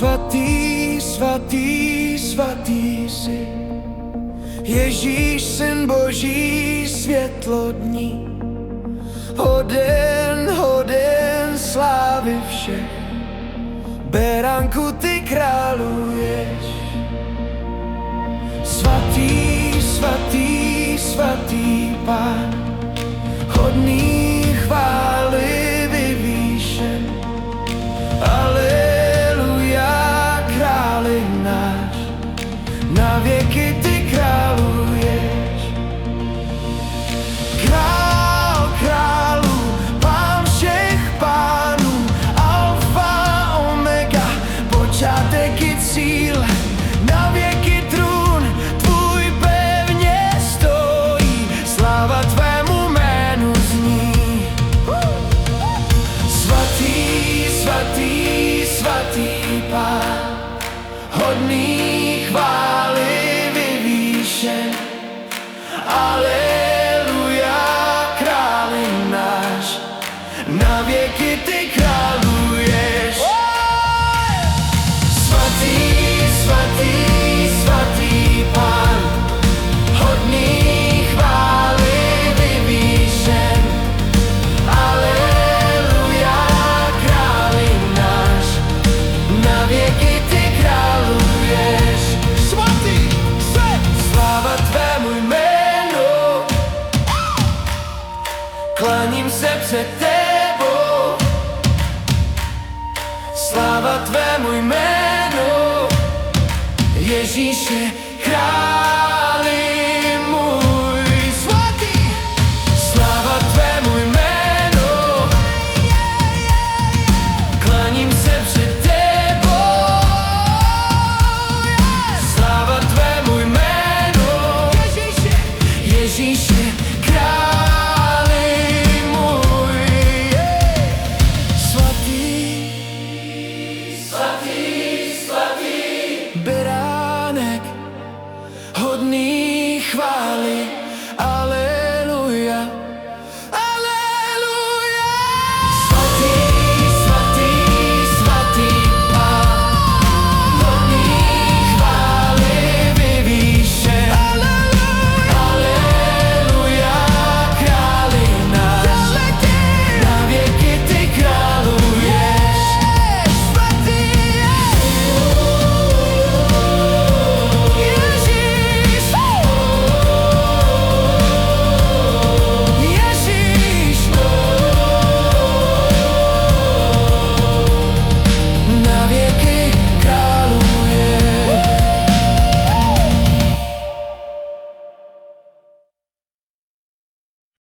Svatý, svatý, svatý si, Ježíš, syn Boží, světlo dní. Hoden, hoden slávy všech, beránku ty králuješ. Svatý, svatý, svatý Pán, hodný chvály vyvýšen. Aleluja, králi náš, na věky ty králuješ. Král králů, Pán všech pánů, alfa, omega, počátek i cíl, na věky trůn tvůj pevně stojí, sláva tvému jménu zní. Svatý, svatý, svatý Pán, hodný chvály vyvýšen. Aleluja, králi náš, na věky ty králuješ. Svatý, svatý, svatý Pán, hodný chvály vyvýšen. Aleluja, králi náš, na věky ty králuješ. Svatý, sláva tvému jménu, klaním se před tebou. Sláva tvému jménu, Ježíš je král.